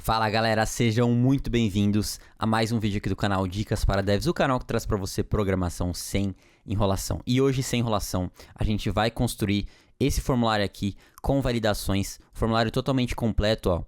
Fala galera, sejam muito bem-vindos a mais um vídeo aqui do canal Dicas para Devs, o canal que traz para você programação sem enrolação. E hoje, sem enrolação, a gente vai construir esse formulário aqui com validações, formulário totalmente completo, ó.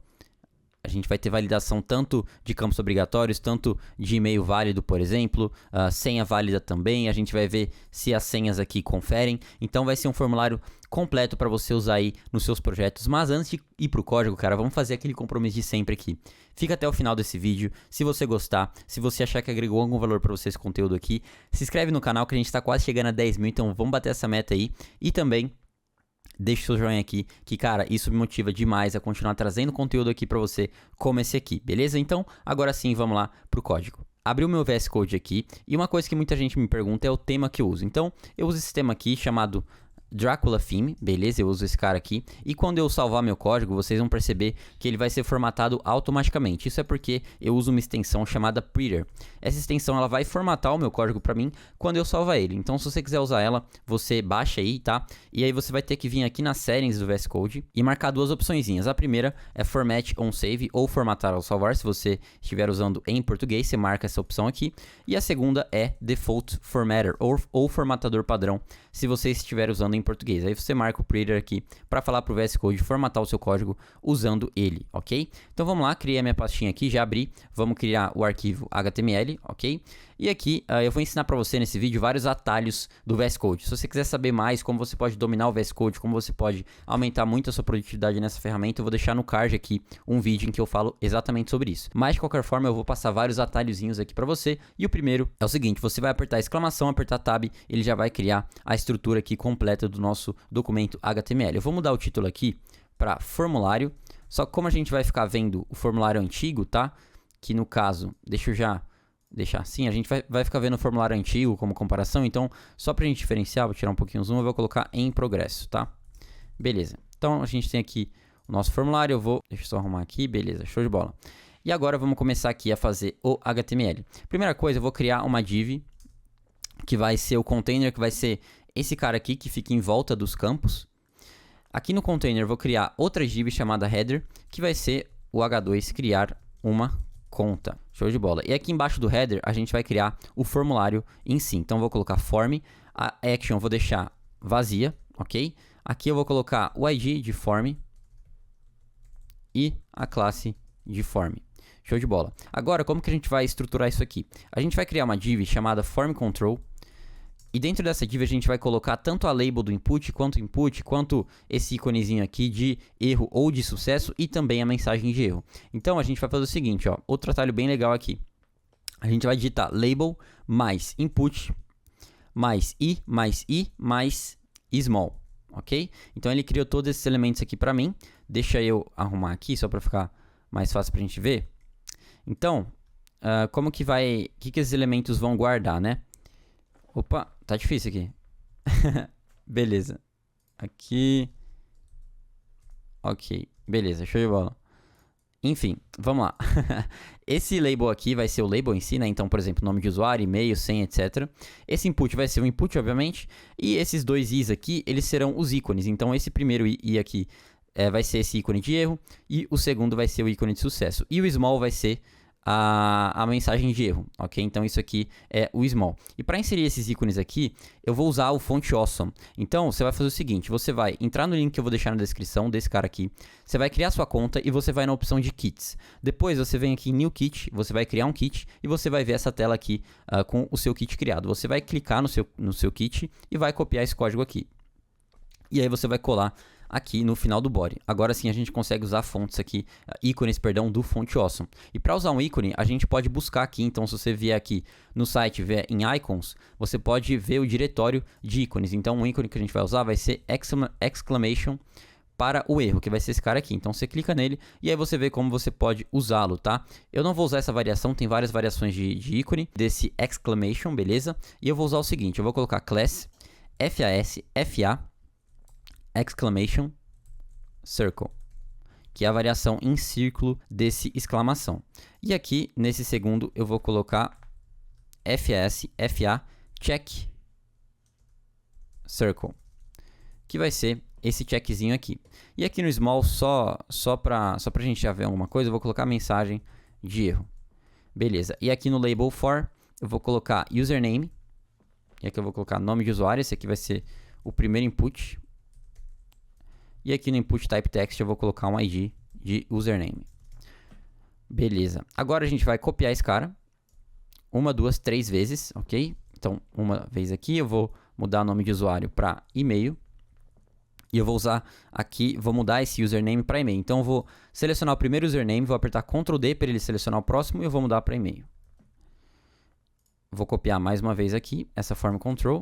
A gente vai ter validação tanto de campos obrigatórios, tanto de e-mail válido, por exemplo, senha válida também. A gente vai ver se as senhas aqui conferem. Então vai ser um formulário completo para você usar aí nos seus projetos. Mas antes de ir para o código, cara, vamos fazer aquele compromisso de sempre aqui. Fica até o final desse vídeo. Se você gostar, se você achar que agregou algum valor para você esse conteúdo aqui, se inscreve no canal que a gente está quase chegando a 10 mil. Então vamos bater essa meta aí. E também deixa o seu joinha aqui, que cara, isso me motiva demais a continuar trazendo conteúdo aqui pra você como esse aqui, beleza? Então, agora sim, vamos lá pro código. Abri o meu VS Code aqui, e uma coisa que muita gente me pergunta é o tema que eu uso. Então, eu uso esse tema aqui chamado Dracula Theme, beleza? Eu uso esse cara aqui, e quando eu salvar meu código, vocês vão perceber que ele vai ser formatado automaticamente. Isso é porque eu uso uma extensão chamada Prettier. Essa extensão ela vai formatar o meu código para mim quando eu salvar ele. Então, se você quiser usar ela, você baixa aí, tá? E aí você vai ter que vir aqui nas settings do VS Code e marcar duas opçõezinhas. A primeira é Format on Save ou Formatar ao salvar. Se você estiver usando em português, você marca essa opção aqui. E a segunda é Default Formatter ou formatador padrão, se você estiver usando em português. Aí você marca o Prettier aqui para falar para o VS Code formatar o seu código usando ele, ok? Então vamos lá, criei a minha pastinha aqui, já abri, vamos criar o arquivo HTML, ok? E aqui eu vou ensinar para você nesse vídeo vários atalhos do VS Code. Se você quiser saber mais como você pode dominar o VS Code, como você pode aumentar muito a sua produtividade nessa ferramenta, eu vou deixar no card aqui um vídeo em que eu falo exatamente sobre isso. Mas de qualquer forma eu vou passar vários atalhozinhos aqui para você. E o primeiro é o seguinte, você vai apertar exclamação, apertar tab, ele já vai criar a estrutura aqui completa do nosso documento HTML. Eu vou mudar o título aqui para formulário, só que como a gente vai ficar vendo o formulário antigo, tá? Que no caso, deixa eu já deixar assim, a gente vai ficar vendo o formulário antigo como comparação, então só pra gente diferenciar, vou tirar um pouquinho o zoom, eu vou colocar em progresso, tá? Beleza, então a gente tem aqui o nosso formulário, deixa eu só arrumar aqui, beleza, show de bola. E agora vamos começar aqui a fazer o HTML. Primeira coisa, eu vou criar uma div, que vai ser o container, que vai ser esse cara aqui, que fica em volta dos campos. Aqui no container eu vou criar outra div chamada header, que vai ser o H2 criar uma conta. Show de bola. E aqui embaixo do header a gente vai criar o formulário em si. Então eu vou colocar form, a action eu vou deixar vazia, ok? Aqui eu vou colocar o ID de form e a classe de form. Show de bola. Agora, como que a gente vai estruturar isso aqui? A gente vai criar uma div chamada form control. E dentro dessa div a gente vai colocar tanto a label do input, quanto esse íconezinho aqui de erro ou de sucesso e também a mensagem de erro. Então a gente vai fazer o seguinte, ó, outro atalho bem legal aqui. A gente vai digitar label mais input mais small, ok? Então ele criou todos esses elementos aqui para mim. Deixa eu arrumar aqui só para ficar mais fácil para a gente ver. Então, como que vai, o que esses elementos vão guardar, né? Opa, tá difícil aqui. Beleza. Aqui. Ok, beleza, show de bola. Enfim, vamos lá. Esse label aqui vai ser o label em si, né? Então, por exemplo, nome de usuário, e-mail, senha, etc. Esse input vai ser o input, obviamente. E esses dois i's aqui, eles serão os ícones. Então, esse primeiro i aqui vai ser esse ícone de erro. E o segundo vai ser o ícone de sucesso. E o small vai ser a mensagem de erro, ok? Então isso aqui é o small. E para inserir esses ícones aqui, eu vou usar o font awesome. Então você vai fazer o seguinte, você vai entrar no link que eu vou deixar na descrição desse cara aqui, você vai criar sua conta e você vai na opção de kits. Depois você vem aqui em new kit, você vai criar um kit e você vai ver essa tela aqui com o seu kit criado. Você vai clicar no seu kit e vai copiar esse código aqui. E aí você vai colar aqui no final do body. Agora sim a gente consegue usar fontes aqui, ícones, perdão, do Font Awesome. E para usar um ícone, a gente pode buscar aqui. Então, se você vier aqui no site, vier em Icons, você pode ver o diretório de ícones. Então, um ícone que a gente vai usar vai ser exclamation para o erro, que vai ser esse cara aqui. Então, você clica nele e aí você vê como você pode usá-lo, tá? Eu não vou usar essa variação, tem várias variações de ícone desse exclamation, beleza? E eu vou usar o seguinte, eu vou colocar class, FA, exclamation circle, que é a variação em círculo desse exclamação. E aqui, nesse segundo, eu vou colocar FA check circle, que vai ser esse checkzinho aqui. E aqui no small, só pra gente já ver alguma coisa, eu vou colocar a mensagem de erro. Beleza. E aqui no label for, eu vou colocar username. E aqui eu vou colocar nome de usuário. Esse aqui vai ser o primeiro input. E aqui no input type text eu vou colocar um ID de username. Beleza. Agora a gente vai copiar esse cara. 1, 2, 3 vezes, ok? Então, uma vez aqui eu vou mudar o nome de usuário para e-mail. E eu vou usar aqui, vou mudar esse username para e-mail. Então eu vou selecionar o primeiro username, vou apertar Ctrl D para ele selecionar o próximo e eu vou mudar para e-mail. Vou copiar mais uma vez aqui, essa forma Ctrl.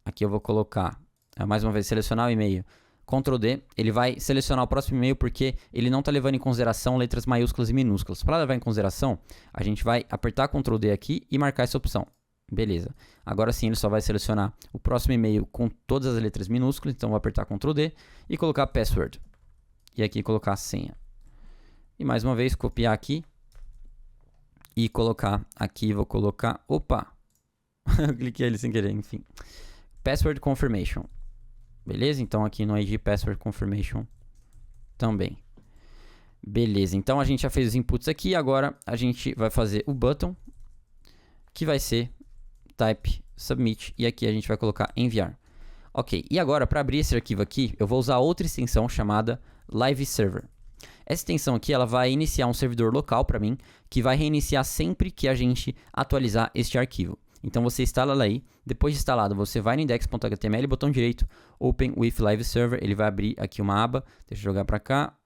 Aqui eu vou colocar, mais uma vez, selecionar o e-mail. Ctrl D, ele vai selecionar o próximo e-mail porque ele não está levando em consideração letras maiúsculas e minúsculas. Para levar em consideração, a gente vai apertar Ctrl D aqui e marcar essa opção. Beleza. Agora sim ele só vai selecionar o próximo e-mail com todas as letras minúsculas. Então vou apertar Ctrl D e colocar password. E aqui colocar a senha. E mais uma vez copiar aqui. E colocar aqui, vou colocar... Opa! Eu cliquei ali sem querer, enfim. Password confirmation. Beleza? Então aqui no ID password confirmation também. Beleza, então a gente já fez os inputs aqui. Agora a gente vai fazer o button, que vai ser type submit, e aqui a gente vai colocar enviar. Ok, e agora para abrir esse arquivo aqui, eu vou usar outra extensão chamada live server. Essa extensão aqui, ela vai iniciar um servidor local para mim, que vai reiniciar sempre que a gente atualizar este arquivo. Então você instala ela aí, depois de instalado você vai no index.html, botão direito, open with live server, ele vai abrir aqui uma aba, deixa eu jogar para cá.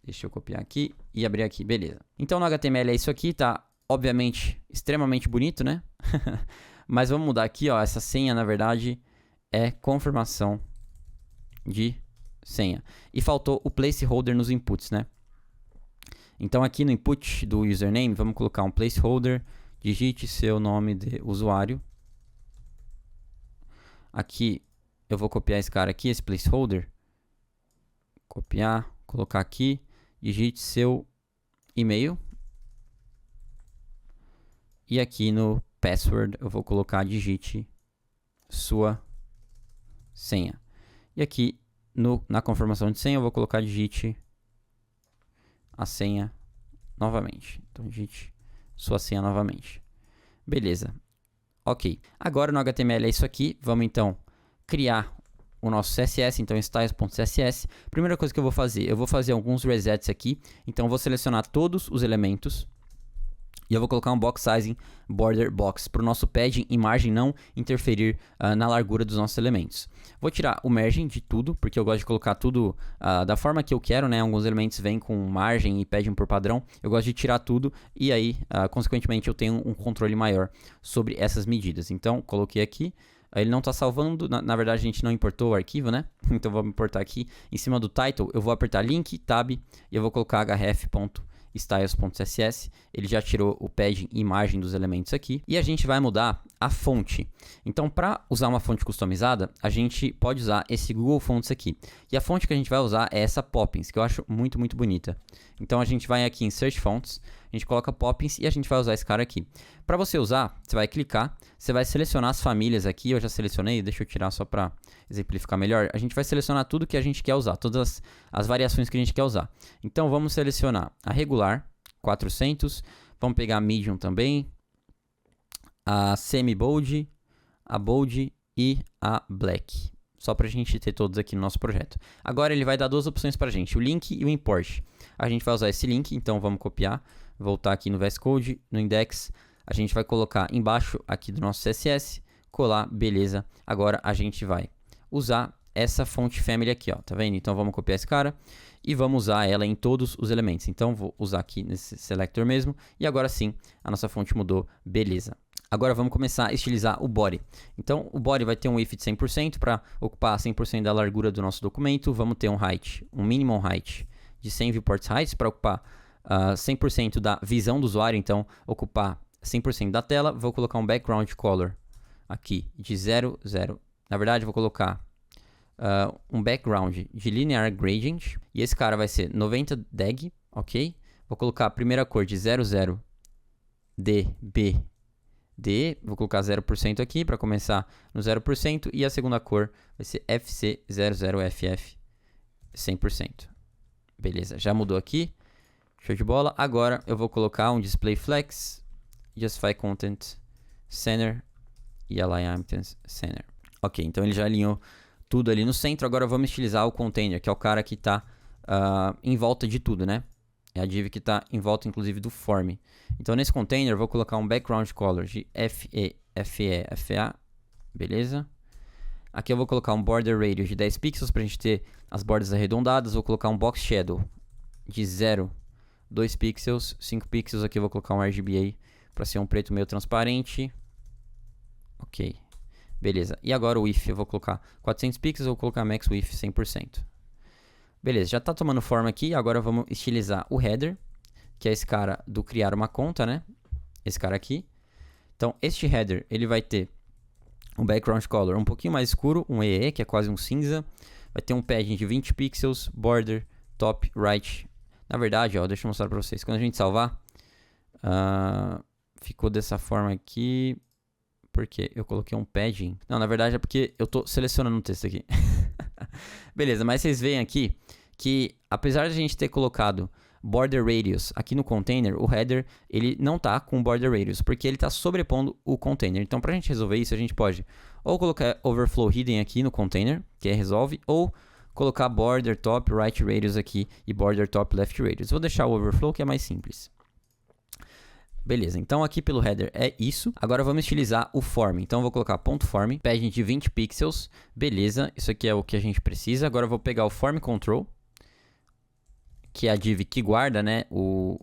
Deixa eu copiar aqui e abrir aqui, beleza. Então no HTML é isso aqui, tá? Obviamente, extremamente bonito, né? Mas vamos mudar aqui, ó. Essa senha, na verdade, é confirmação de senha. E faltou o placeholder nos inputs, né? Então aqui no input do username, vamos colocar um placeholder. Digite seu nome de usuário. Aqui, eu vou copiar esse cara aqui, esse placeholder. Copiar, colocar aqui. Digite seu e-mail. E aqui no password eu vou colocar digite sua senha. E aqui na confirmação de senha eu vou colocar digite a senha novamente. Então digite sua senha novamente. Beleza. Ok. Agora no HTML é isso aqui. Vamos então criar o nosso CSS, então styles.css. Primeira coisa que eu vou fazer alguns resets aqui. Então eu vou selecionar todos os elementos. E eu vou colocar um box sizing border box para o nosso padding e margem não interferir na largura dos nossos elementos. Vou tirar o margem de tudo, porque eu gosto de colocar tudo da forma que eu quero, né? Alguns elementos vêm com margem e padding por padrão. Eu gosto de tirar tudo e aí, consequentemente, eu tenho um controle maior sobre essas medidas. Então, coloquei aqui. Ele não está salvando, na verdade a gente não importou o arquivo, né? Então vou importar aqui. Em cima do title, eu vou apertar link, tab e eu vou colocar href.styles.css. Ele já tirou o padding e margem dos elementos aqui. E a gente vai mudar a fonte. Então, para usar uma fonte customizada, a gente pode usar esse Google Fonts aqui. E a fonte que a gente vai usar é essa Poppins, que eu acho muito, muito bonita. Então, a gente vai aqui em Search Fonts, a gente coloca Poppins e a gente vai usar esse cara aqui. Para você usar, você vai clicar, você vai selecionar as famílias aqui. Eu já selecionei, deixa eu tirar só para exemplificar melhor. A gente vai selecionar tudo que a gente quer usar, todas as variações que a gente quer usar. Então, vamos selecionar a regular, 400. Vamos pegar a medium também, a semi-bold, a bold e a black. Só para a gente ter todos aqui no nosso projeto. Agora ele vai dar duas opções para a gente, o link e o import. A gente vai usar esse link, então vamos copiar, voltar aqui no VS Code, no index. A gente vai colocar embaixo aqui do nosso CSS, colar, beleza. Agora a gente vai usar essa fonte family aqui, ó, tá vendo? Então vamos copiar esse cara e vamos usar ela em todos os elementos. Então vou usar aqui nesse selector mesmo e agora sim a nossa fonte mudou, beleza. Agora vamos começar a estilizar o body. Então o body vai ter um width de 100% para ocupar 100% da largura do nosso documento. Vamos ter um height, um minimum height de 100 viewports heights para ocupar 100% da visão do usuário, então ocupar 100% da tela. Vou colocar um background color aqui de 0, 0. Na verdade vou colocar um background de linear gradient e esse cara vai ser 90 deg, ok? Vou colocar a primeira cor de 00 db DE, vou colocar 0% aqui para começar no 0%, e a segunda cor vai ser FC00FF 100%. Beleza, já mudou aqui, show de bola. Agora eu vou colocar um display flex, justify content center e alignment center. Ok, então ele já alinhou tudo ali no centro. Agora vamos estilizar o container, que é o cara que está em volta de tudo, né? É a div que está em volta, inclusive, do form. Então, nesse container, eu vou colocar um background color de FE, FE, FA. Beleza? Aqui eu vou colocar um border radius de 10 pixels para a gente ter as bordas arredondadas. Vou colocar um box shadow de 0, 2 pixels, 5 pixels. Aqui eu vou colocar um RGBA para ser um preto meio transparente. Ok. Beleza. E agora o width eu vou colocar 400 pixels. Vou colocar max width 100%. Beleza, já está tomando forma aqui. Agora vamos estilizar o header, que é esse cara do criar uma conta, né? Esse cara aqui. Então, este header, ele vai ter um background color um pouquinho mais escuro, um EE, que é quase um cinza. Vai ter um padding de 20 pixels, border, top, right. Na verdade, ó, deixa eu mostrar para vocês. Quando a gente salvar, ficou dessa forma aqui, porque eu coloquei um padding. Não, na verdade é porque eu estou selecionando o texto aqui. Beleza, mas vocês veem aqui que apesar de a gente ter colocado border radius aqui no container, o header ele não tá com border radius, porque ele está sobrepondo o container. Então, para a gente resolver isso, a gente pode ou colocar overflow hidden aqui no container, que é resolve, ou colocar border top right radius aqui e border top left radius. Vou deixar o overflow, que é mais simples. Beleza, então aqui pelo header é isso. Agora vamos estilizar o form. Então eu vou colocar ponto .form, padding de 20 pixels. Beleza, isso aqui é o que a gente precisa. Agora eu vou pegar o form control, que é a div que guarda, né,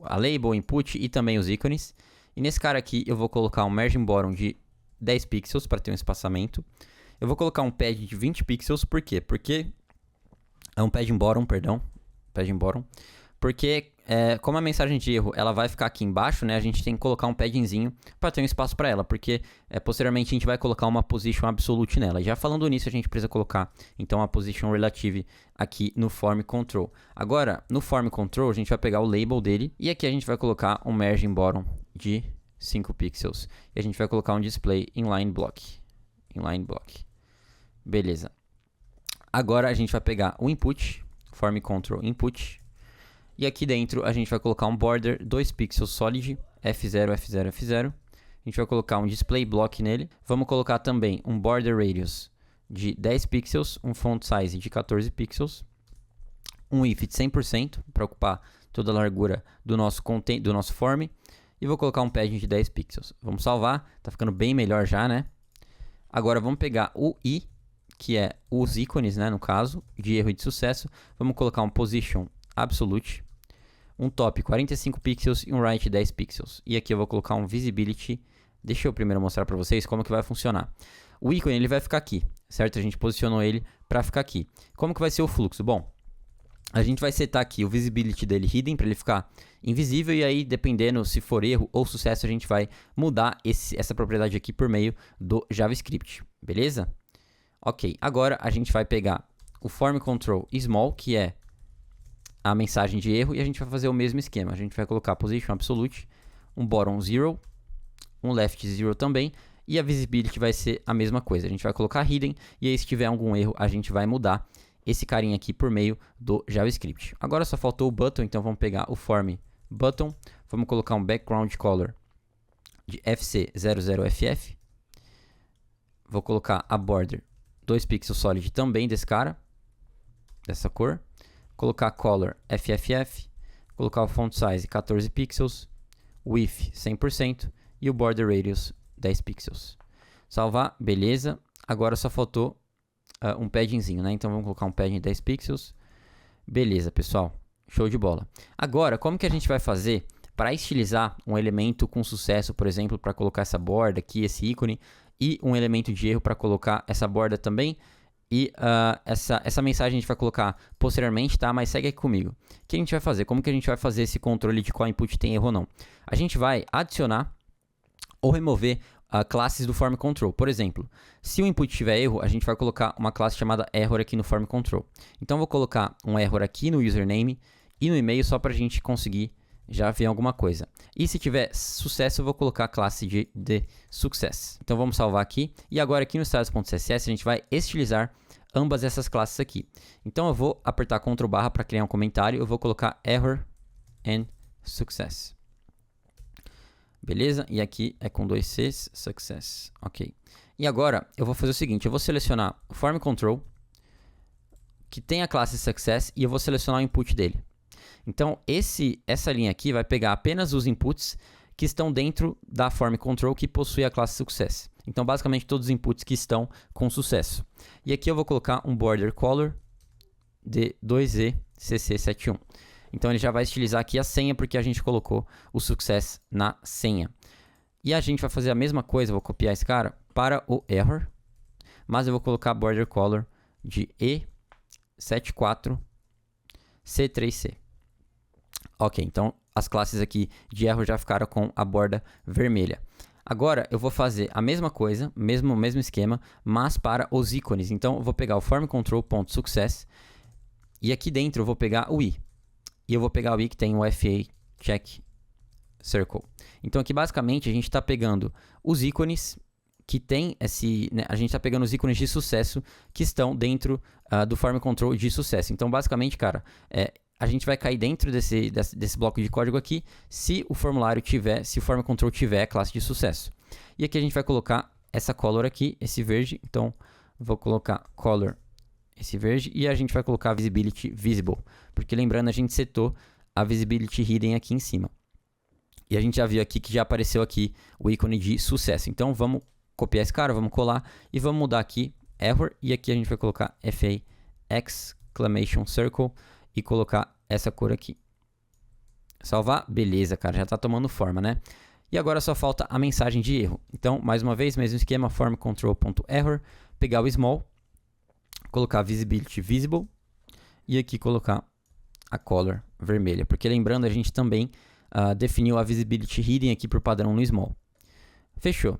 a label, input e também os ícones. E nesse cara aqui eu vou colocar um margin bottom de 10 pixels para ter um espaçamento. Eu vou colocar um padding de 20 pixels, por quê? Porque é um padding bottom, perdão, padding bottom. Porque como a mensagem de erro ela vai ficar aqui embaixo, né, a gente tem que colocar um paddingzinho para ter um espaço para ela, porque posteriormente a gente vai colocar uma position absolute nela. E já falando nisso, a gente precisa colocar então a position relative aqui no form control. Agora, no form control, a gente vai pegar o label dele e aqui a gente vai colocar um margin bottom de 5 pixels. E a gente vai colocar um display inline block. Inline block. Beleza. Agora a gente vai pegar o input, form control input. E aqui dentro a gente vai colocar um border 2 pixels solid, F0, F0, F0. A gente vai colocar um display block nele. Vamos colocar também um border radius de 10 pixels, um font size de 14 pixels, um width de 100% para ocupar toda a largura do nosso form. E vou colocar um padding de 10 pixels. Vamos salvar, tá ficando bem melhor já, né? Agora vamos pegar o I, que é os ícones, né, no caso, de erro e de sucesso. Vamos colocar um position absolute, um top 45 pixels e um right 10 pixels. E aqui eu vou colocar um visibility. Deixa eu primeiro mostrar para vocês como que vai funcionar. O ícone ele vai ficar aqui, certo? A gente posicionou ele para ficar aqui. Como que vai ser o fluxo? Bom, a gente vai setar aqui o visibility dele hidden para ele ficar invisível, e aí dependendo se for erro ou sucesso, a gente vai mudar essa propriedade aqui por meio do JavaScript, beleza? Ok, agora a gente vai pegar o form control small, que é a mensagem de erro, e a gente vai fazer o mesmo esquema. A gente vai colocar position absolute, um bottom 0, um left 0 também, e a visibility vai ser a mesma coisa. A gente vai colocar hidden, e aí se tiver algum erro, a gente vai mudar esse carinha aqui por meio do JavaScript. Agora só faltou o button, então vamos pegar o form button, vamos colocar um background color de FC00FF, vou colocar a border 2 pixels solid também desse cara, dessa cor, colocar color FFF, colocar o font size 14 pixels, width 100% e o border radius 10 pixels. Salvar, beleza. Agora só faltou um paddingzinho, né? Então vamos colocar um padding de 10 pixels. Beleza, pessoal. Show de bola. Agora, como que a gente vai fazer para estilizar um elemento com sucesso, por exemplo, para colocar essa borda aqui, esse ícone, e um elemento de erro para colocar essa borda também? E essa mensagem a gente vai colocar posteriormente, tá? Mas segue aqui comigo. O que a gente vai fazer? Como que a gente vai fazer esse controle de qual input tem erro ou não? A gente vai adicionar ou remover classes do form control. Por exemplo, se o input tiver erro, a gente vai colocar uma classe chamada error aqui no form control. Então, eu vou colocar um error aqui no username e no e-mail só para a gente conseguir já vem alguma coisa. E se tiver sucesso, eu vou colocar a classe de success. Então vamos salvar aqui. E agora aqui no status.css a gente vai estilizar ambas essas classes aqui. Então eu vou apertar Ctrl+ para criar um comentário. Eu vou colocar error and success. Beleza? E aqui é com 2 Cs, success. Ok. E agora eu vou fazer o seguinte. Eu vou selecionar o form control, que tem a classe success, e eu vou selecionar o input dele. Então, essa linha aqui vai pegar apenas os inputs que estão dentro da form control que possui a classe success. Então, basicamente, todos os inputs que estão com sucesso. E aqui eu vou colocar um border color de 2ECC71. Então, ele já vai estilizar aqui a senha, porque a gente colocou o success na senha. E a gente vai fazer a mesma coisa, vou copiar esse cara para o error, mas eu vou colocar border color de E74C3C. Ok, então as classes aqui de erro já ficaram com a borda vermelha. Agora eu vou fazer a mesma coisa, mesmo esquema, mas para os ícones. Então eu vou pegar o form control.success e aqui dentro eu vou pegar o i. E eu vou pegar o i que tem o FA check circle. Então aqui basicamente a gente está pegando os ícones que tem a gente está pegando os ícones de sucesso que estão dentro do form control de sucesso. Então basicamente, cara, a gente vai cair dentro desse bloco de código aqui se o formulário tiver, se o form control tiver classe de sucesso. E aqui a gente vai colocar essa color aqui, esse verde. Então vou colocar color esse verde e a gente vai colocar visibility visible, porque lembrando a gente setou a visibility hidden aqui em cima. E a gente já viu aqui que já apareceu aqui o ícone de sucesso. Então vamos copiar esse cara, vamos colar e vamos mudar aqui error e aqui a gente vai colocar FA exclamation circle e colocar essa cor aqui. Salvar, beleza, cara, já tá tomando forma, né? E agora só falta a mensagem de erro. Então, mais uma vez, mesmo esquema, form control.error, pegar o small, colocar visibility visible e aqui colocar a color vermelha, porque lembrando, a gente também definiu a visibility hidden aqui por padrão no small. Fechou.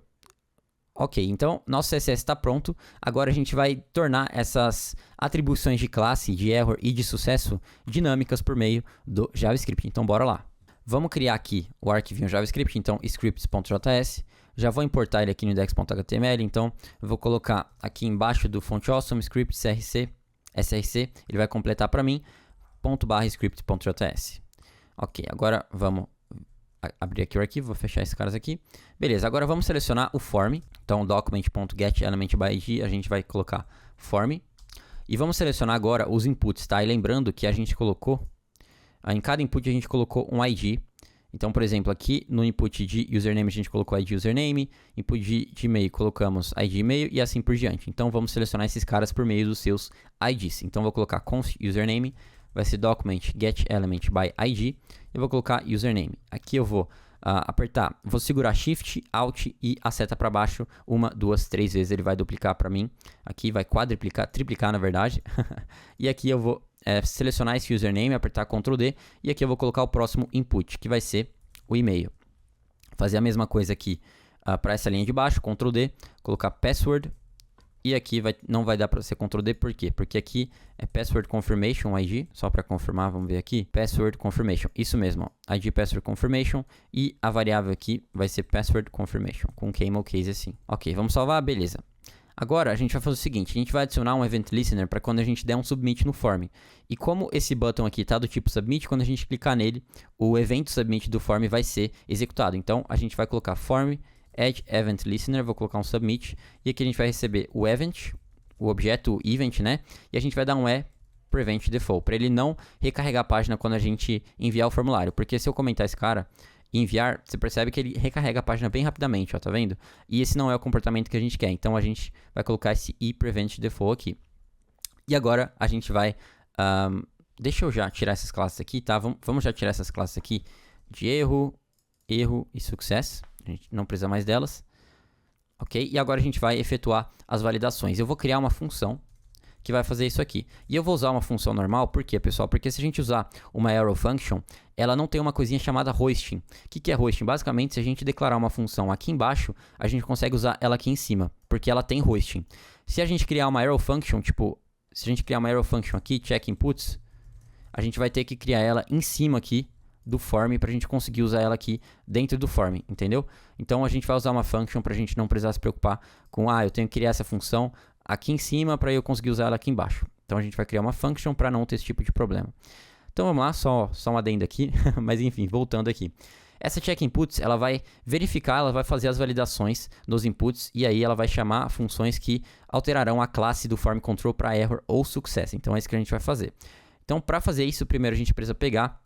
Ok, então nosso CSS está pronto. Agora a gente vai tornar essas atribuições de classe, de error e de sucesso dinâmicas por meio do JavaScript. Então bora lá. Vamos criar aqui o arquivinho JavaScript, então scripts.js. Já vou importar ele aqui no index.html, então eu vou colocar aqui embaixo do fonte awesome scripts src, ele vai completar para mim, /script.js. Ok, agora vamos abrir aqui o arquivo, vou fechar esses caras aqui. Beleza, agora vamos selecionar o form. Então, document.getElementById, a gente vai colocar form. E vamos selecionar agora os inputs, tá? E lembrando que a gente colocou, em cada input a gente colocou um ID. Então, por exemplo, aqui no input de username a gente colocou ID username, input de e-mail colocamos ID e-mail e assim por diante. Então, vamos selecionar esses caras por meio dos seus IDs. Então, vou colocar const username, vai ser document getElementById. Eu vou colocar username. Aqui eu vou vou segurar Shift, Alt e a seta para baixo 1, 2, 3 vezes. Ele vai duplicar para mim. Aqui vai quadriplicar, triplicar na verdade. E aqui eu vou selecionar esse username, apertar Ctrl D. E aqui eu vou colocar o próximo input, que vai ser o e-mail. Fazer a mesma coisa aqui para essa linha de baixo, Ctrl D, colocar password. E aqui não vai dar para ser Ctrl D, por quê? Porque aqui é Password Confirmation ID, só para confirmar, vamos ver aqui, Password Confirmation, isso mesmo, ó, ID Password Confirmation, e a variável aqui vai ser Password Confirmation, com camel case assim. Ok, vamos salvar, beleza. Agora a gente vai fazer o seguinte, a gente vai adicionar um Event Listener para quando a gente der um Submit no form. E como esse button aqui está do tipo Submit, quando a gente clicar nele, o evento Submit do form vai ser executado. Então a gente vai colocar Form Add Event Listener, vou colocar um submit, e aqui a gente vai receber o event, o objeto event, né? E a gente vai dar um prevent default, para ele não recarregar a página quando a gente enviar o formulário. Porque se eu comentar esse cara e enviar, você percebe que ele recarrega a página bem rapidamente, ó, tá vendo? E esse não é o comportamento que a gente quer, então a gente vai colocar esse prevent default aqui. E agora a gente vai, deixa eu já tirar essas classes aqui, tá? Vamos já tirar essas classes aqui de erro e success. A gente não precisa mais delas. Ok? E agora a gente vai efetuar as validações. Eu vou criar uma função que vai fazer isso aqui. E eu vou usar uma função normal, por quê, pessoal? Porque se a gente usar uma arrow function, ela não tem uma coisinha chamada hosting. O que é hosting? Basicamente, se a gente declarar uma função aqui embaixo, a gente consegue usar ela aqui em cima, porque ela tem hosting. Se a gente criar uma arrow function, se a gente criar uma arrow function aqui, check inputs, a gente vai ter que criar ela em cima aqui do form para a gente conseguir usar ela aqui dentro do form, entendeu? Então a gente vai usar uma function para a gente não precisar se preocupar com, eu tenho que criar essa função aqui em cima para eu conseguir usar ela aqui embaixo. Então a gente vai criar uma function para não ter esse tipo de problema. Então vamos lá, só um adendo aqui, mas enfim, voltando aqui. Essa check inputs, ela vai verificar, ela vai fazer as validações dos inputs e aí ela vai chamar funções que alterarão a classe do form control para error ou success. Então é isso que a gente vai fazer. Então para fazer isso, primeiro a gente precisa pegar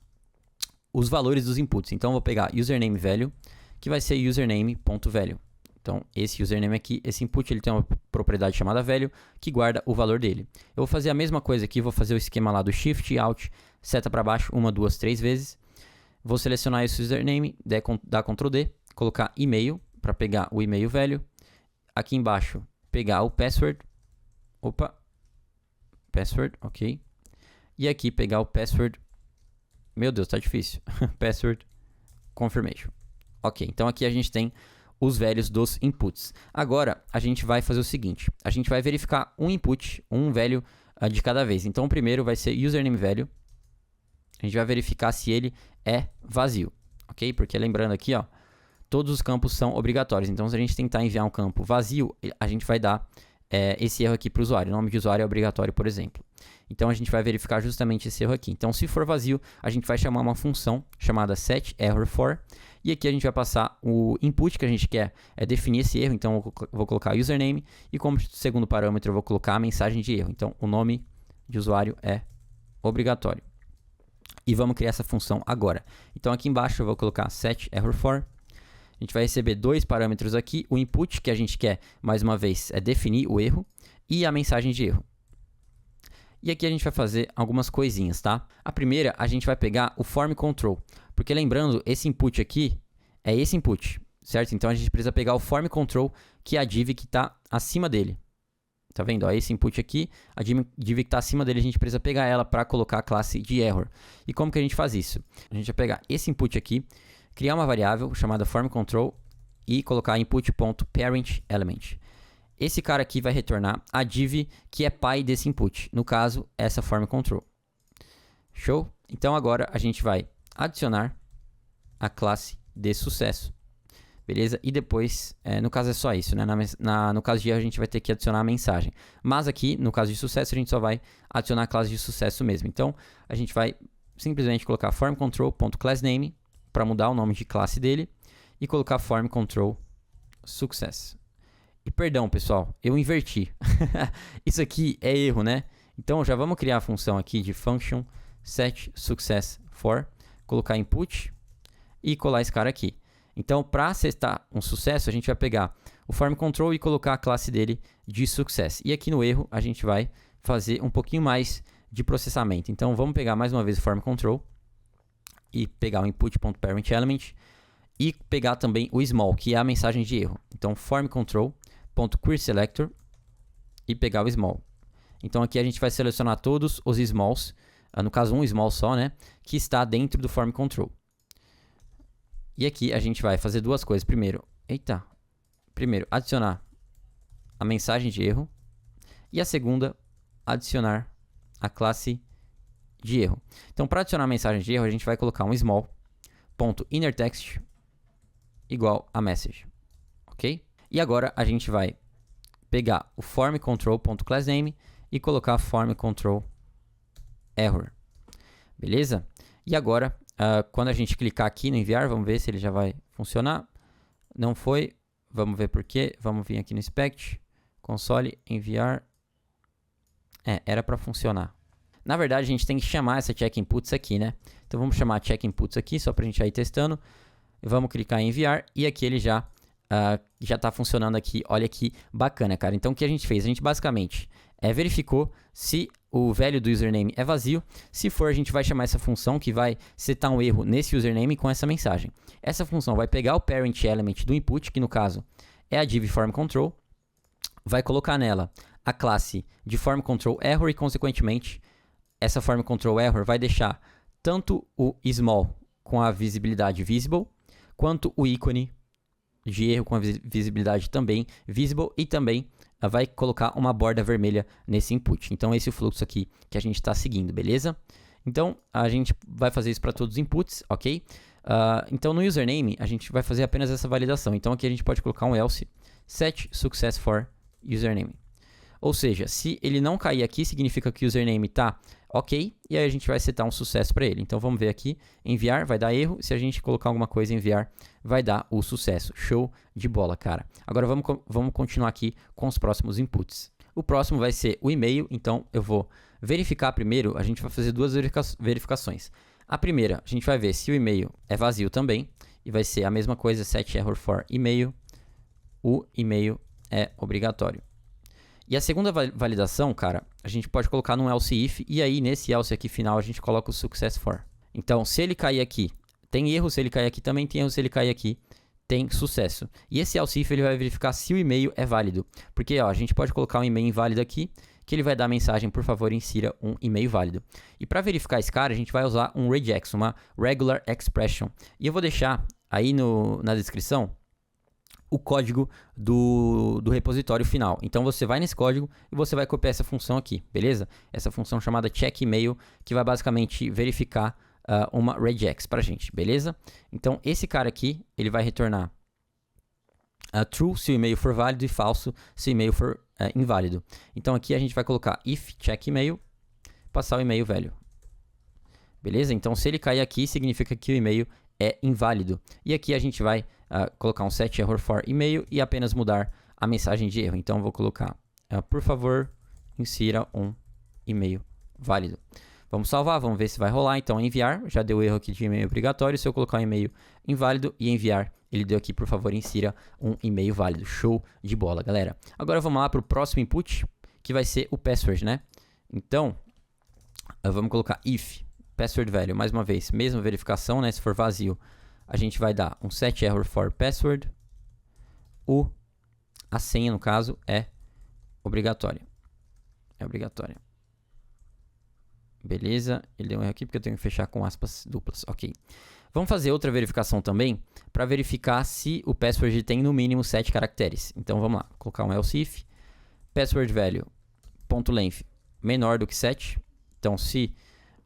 os valores dos inputs. Então eu vou pegar username value, que vai ser username.value. Então esse username aqui, esse input, ele tem uma propriedade chamada value, que guarda o valor dele. Eu vou fazer a mesma coisa aqui, vou fazer o esquema lá do shift, alt, seta para baixo, 1, 2, 3 vezes. Vou selecionar esse username, dar Ctrl D, colocar e-mail, para pegar o e-mail value. Aqui embaixo, pegar o password. Password, ok. E aqui pegar o password. Meu Deus, tá difícil. Password confirmation. Ok, então aqui a gente tem os values dos inputs. Agora, a gente vai fazer o seguinte. A gente vai verificar um input, um value de cada vez. Então, o primeiro vai ser username value. A gente vai verificar se ele é vazio, ok? Porque lembrando aqui, ó, todos os campos são obrigatórios. Então, se a gente tentar enviar um campo vazio, a gente vai dar esse erro aqui para o usuário. O nome de usuário é obrigatório, por exemplo. Então, a gente vai verificar justamente esse erro aqui. Então, se for vazio, a gente vai chamar uma função chamada setErrorFor. E aqui a gente vai passar o input que a gente quer definir esse erro. Então, eu vou colocar username. E como segundo parâmetro, eu vou colocar a mensagem de erro. Então, o nome de usuário é obrigatório. E vamos criar essa função agora. Então, aqui embaixo eu vou colocar setErrorFor. A gente vai receber dois parâmetros aqui. O input que a gente quer, mais uma vez, é definir o erro. E a mensagem de erro. E aqui a gente vai fazer algumas coisinhas, tá? A primeira, a gente vai pegar o form control. Porque lembrando, esse input aqui é esse input, certo? Então a gente precisa pegar o form control, que é a div que está acima dele. Tá vendo? Ó, esse input aqui, a div que está acima dele, a gente precisa pegar ela para colocar a classe de error. E como que a gente faz isso? A gente vai pegar esse input aqui, criar uma variável chamada form control e colocar input.parentElement. Esse cara aqui vai retornar a div que é pai desse input. No caso, essa form control. Show? Então agora a gente vai adicionar a classe de sucesso. Beleza? E depois, no caso é só isso, né? No caso de erro a gente vai ter que adicionar a mensagem. Mas aqui, no caso de sucesso, a gente só vai adicionar a classe de sucesso mesmo. Então, a gente vai simplesmente colocar formControl.className para mudar o nome de classe dele e colocar formControl.success. E perdão, pessoal, eu inverti. Isso aqui é erro, né? Então, já vamos criar a função aqui de function setSuccessFor, colocar input e colar esse cara aqui. Então, para acessar um sucesso, a gente vai pegar o form control e colocar a classe dele de success. E aqui no erro, a gente vai fazer um pouquinho mais de processamento. Então, vamos pegar mais uma vez o form control e pegar o input.parentElement e pegar também o small, que é a mensagem de erro. Então, form control.querySelector e pegar o small. Então, aqui a gente vai selecionar todos os smalls, no caso um small só, né, que está dentro do form control. E aqui a gente vai fazer duas coisas. Primeiro, adicionar a mensagem de erro. E a segunda, adicionar a classe de erro. Então, para adicionar a mensagem de erro, a gente vai colocar um small.innerText igual a message. Ok? E agora a gente vai pegar o formControl.className e colocar formControlError. Beleza? E agora, quando a gente clicar aqui no enviar, vamos ver se ele já vai funcionar. Não foi. Vamos ver por quê. Vamos vir aqui no inspect, console, enviar. Era para funcionar. Na verdade, a gente tem que chamar essa check inputs aqui, né? Então vamos chamar check inputs aqui, só para a gente ir testando. Vamos clicar em enviar e aqui ele já está funcionando aqui. Olha que bacana, cara. Então o que a gente fez? A gente basicamente verificou se o value do username é vazio. Se for, a gente vai chamar essa função que vai setar um erro nesse username com essa mensagem. Essa função vai pegar o parent element do input, que no caso é a div formControl, vai colocar nela a classe de formControlError e, consequentemente, essa formControlError vai deixar tanto o small com a visibilidade visible, quanto o ícone de erro com a visibilidade também visible e também vai colocar uma borda vermelha nesse input. Então, esse é o fluxo aqui que a gente está seguindo, beleza? Então, a gente vai fazer isso para todos os inputs, ok? Então, no username, a gente vai fazer apenas essa validação. Então, aqui a gente pode colocar um else set success for username. Ou seja, se ele não cair aqui, significa que o username está ok, e aí a gente vai setar um sucesso para ele. Então, vamos ver aqui, enviar, vai dar erro. Se a gente colocar alguma coisa em enviar, vai dar o sucesso. Show de bola, cara. Agora, vamos continuar aqui com os próximos inputs. O próximo vai ser o e-mail, então eu vou verificar primeiro, a gente vai fazer duas verificações. A primeira, a gente vai ver se o e-mail é vazio também, e vai ser a mesma coisa, set error for e-mail, o e-mail é obrigatório. E a segunda validação, cara, a gente pode colocar num else if, e aí nesse else aqui final a gente coloca o success for. Então, se ele cair aqui, tem erro, se ele cair aqui também tem erro, se ele cair aqui, tem sucesso. E esse else if ele vai verificar se o e-mail é válido. Porque ó, a gente pode colocar um e-mail inválido aqui, que ele vai dar a mensagem, por favor, insira um e-mail válido. E para verificar esse cara, a gente vai usar um regex, uma regular expression. E eu vou deixar aí na descrição o código do repositório final. Então você vai nesse código e você vai copiar essa função aqui, beleza? Essa função chamada check email, que vai basicamente verificar uma regex pra gente, beleza? Então esse cara aqui, ele vai retornar true se o e-mail for válido e falso se o e-mail for inválido. Então aqui a gente vai colocar if check email, passar o e-mail velho. Beleza? Então se ele cair aqui, significa que o e-mail é inválido. E aqui a gente vai colocar um set error for e-mail e apenas mudar a mensagem de erro. Então eu vou colocar, por favor, insira um e-mail válido. Vamos salvar, vamos ver se vai rolar. Então enviar, já deu erro aqui de e-mail obrigatório. Se eu colocar um e-mail inválido e enviar, ele deu aqui, por favor, insira um e-mail válido. Show de bola, galera. Agora vamos lá para o próximo input, que vai ser o password, né? Então, vamos colocar if password value, mais uma vez, mesma verificação, né? Se for vazio, a gente vai dar um set error for password. A senha, no caso, é obrigatória. É obrigatória. Beleza, ele deu um erro aqui porque eu tenho que fechar com aspas duplas. Ok. Vamos fazer outra verificação também para verificar se o password tem no mínimo 7 caracteres. Então vamos lá, colocar um else if password value .length menor do que 7. Então se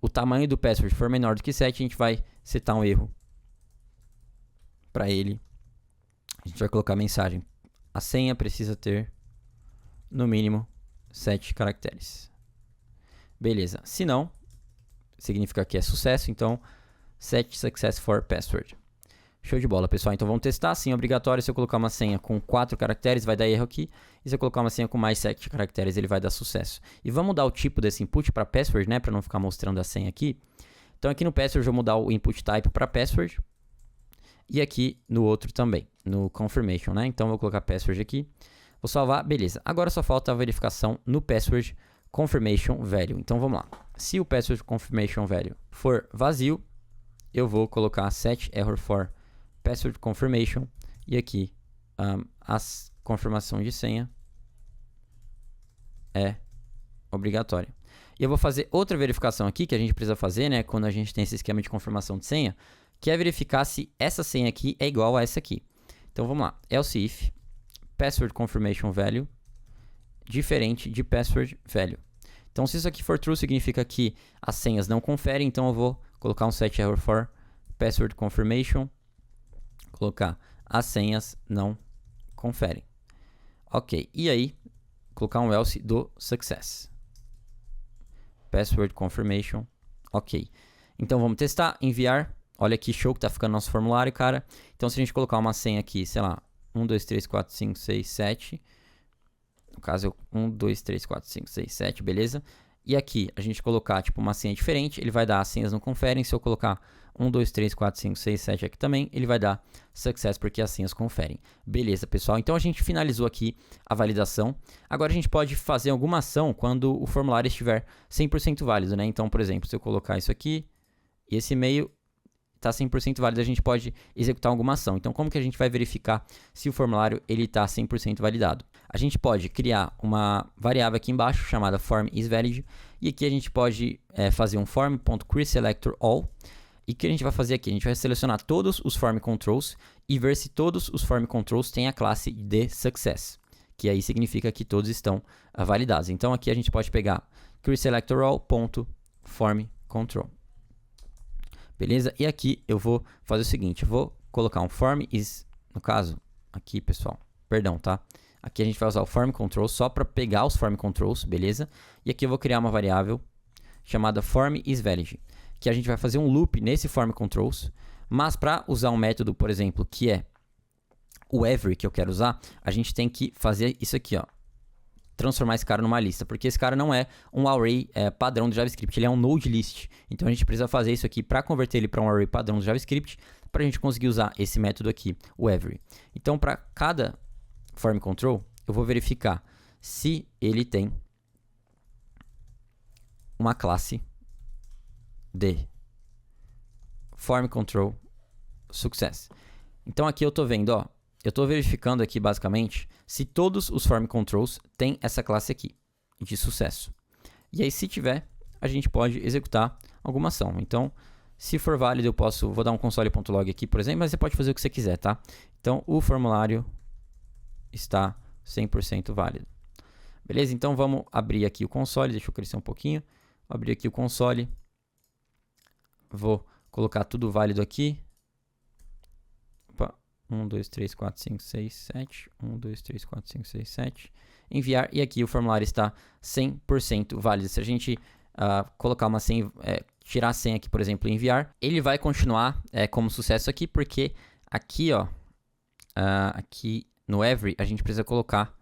o tamanho do password for menor do que 7, a gente vai setar um erro para ele. A gente vai colocar a mensagem: a senha precisa ter no mínimo 7 caracteres. Beleza. Se não, significa que é sucesso. Então, set success for password. Show de bola, pessoal. Então, vamos testar. Sim, obrigatório. Se eu colocar uma senha com 4 caracteres, vai dar erro aqui. E se eu colocar uma senha com mais 7 caracteres, ele vai dar sucesso. E vamos mudar o tipo desse input para password, né? Para não ficar mostrando a senha aqui. Então, aqui no password, eu vou mudar o input type para password. E aqui no outro também, no confirmation, né? Então, eu vou colocar password aqui. Vou salvar. Beleza. Agora só falta a verificação no password confirmation value. Então vamos lá. Se o password confirmation value for vazio, eu vou colocar set error for password confirmation e aqui a confirmação de senha é obrigatória. E eu vou fazer outra verificação aqui que a gente precisa fazer, né, quando a gente tem esse esquema de confirmação de senha, que é verificar se essa senha aqui é igual a essa aqui. Então vamos lá. Else if password confirmation value diferente de password value. Então, se isso aqui for true, significa que as senhas não conferem. Então, eu vou colocar um set error for password confirmation. Colocar as senhas não conferem. Ok. E aí, colocar um else do success. Password confirmation. Ok. Então, vamos testar, enviar. Olha que show que tá ficando nosso formulário, cara. Então, se a gente colocar uma senha aqui, sei lá, 1, 2, 3, 4, 5, 6, 7... No caso, 1, 2, 3, 4, 5, 6, 7, beleza? E aqui, a gente colocar, tipo, uma senha diferente, ele vai dar as senhas não conferem. Se eu colocar 1, 2, 3, 4, 5, 6, 7 aqui também, ele vai dar success porque as senhas conferem. Beleza, pessoal? Então, a gente finalizou aqui a validação. Agora, a gente pode fazer alguma ação quando o formulário estiver 100% válido, né? Então, por exemplo, se eu colocar isso aqui e esse e-mail está 100% válido, a gente pode executar alguma ação. Então, como que a gente vai verificar se o formulário está 100% validado? A gente pode criar uma variável aqui embaixo chamada form_is_valid e aqui a gente pode fazer um form.creaselectorAll. E o que a gente vai fazer aqui? A gente vai selecionar todos os form controls e ver se todos os form controls têm a classe de success, que aí significa que todos estão validados. Então, aqui a gente pode pegar creaselectorAll.form control. Beleza? E aqui eu vou fazer o seguinte, eu vou colocar um form is, no caso, aqui pessoal, perdão, tá? Aqui a gente vai usar o form control só para pegar os form controls, beleza? E aqui eu vou criar uma variável chamada form is valid, que a gente vai fazer um loop nesse form controls, mas para usar um método, por exemplo, que é o every que eu quero usar, a gente tem que fazer isso aqui, ó. Transformar esse cara numa lista, porque esse cara não é um array padrão do JavaScript, ele é um node list. Então a gente precisa fazer isso aqui para converter ele para um array padrão do JavaScript, para a gente conseguir usar esse método aqui, o every. Então para cada form control, eu vou verificar se ele tem uma classe de form control success. Então aqui eu estou vendo, ó, eu estou verificando aqui basicamente se todos os form controls têm essa classe aqui de sucesso. E aí se tiver, a gente pode executar alguma ação. Então, se for válido, eu vou dar um console.log aqui, por exemplo, mas você pode fazer o que você quiser, tá? Então, o formulário está 100% válido. Beleza? Então, vamos abrir aqui o console, deixa eu crescer um pouquinho. Vou abrir aqui o console. Vou colocar tudo válido aqui. 1, 2, 3, 4, 5, 6, 7. 1, 2, 3, 4, 5, 6, 7. Enviar. E aqui o formulário está 100% válido. Se a gente colocar uma senha, tirar a senha aqui, por exemplo, e enviar, ele vai continuar como sucesso aqui, porque aqui, ó, aqui no every, a gente precisa colocar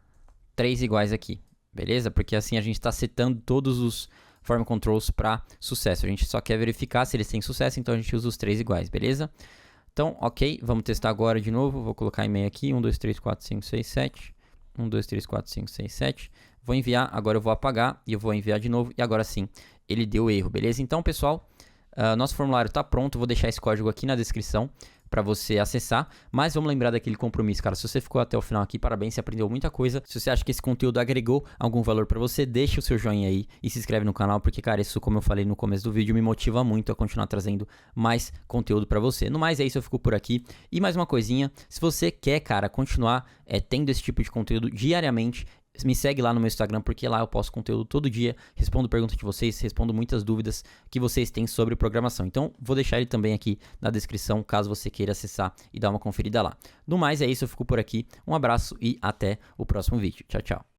3 iguais aqui, beleza? Porque assim a gente está setando todos os form controls para sucesso. A gente só quer verificar se eles têm sucesso, então a gente usa os 3 iguais, beleza? Então, ok, vamos testar agora de novo. Vou colocar e-mail aqui, 1, 2, 3, 4, 5, 6, 7. 1, 2, 3, 4, 5, 6, 7. Vou enviar, agora eu vou apagar e eu vou enviar de novo. E agora sim, ele deu erro, beleza? Então, pessoal, nosso formulário está pronto. Vou deixar esse código aqui na descrição para você acessar, mas vamos lembrar daquele compromisso, cara. Se você ficou até o final aqui, parabéns, você aprendeu muita coisa. Se você acha que esse conteúdo agregou algum valor para você, deixa o seu joinha aí e se inscreve no canal, porque, cara, isso, como eu falei no começo do vídeo, me motiva muito a continuar trazendo mais conteúdo para você. No mais, é isso, eu fico por aqui. E mais uma coisinha, se você quer, cara, continuar tendo esse tipo de conteúdo diariamente, me segue lá no meu Instagram, porque lá eu posto conteúdo todo dia, respondo perguntas de vocês, respondo muitas dúvidas que vocês têm sobre programação. Então, vou deixar ele também aqui na descrição, caso você queira acessar e dar uma conferida lá. No mais, é isso, eu fico por aqui. Um abraço e até o próximo vídeo. Tchau, tchau.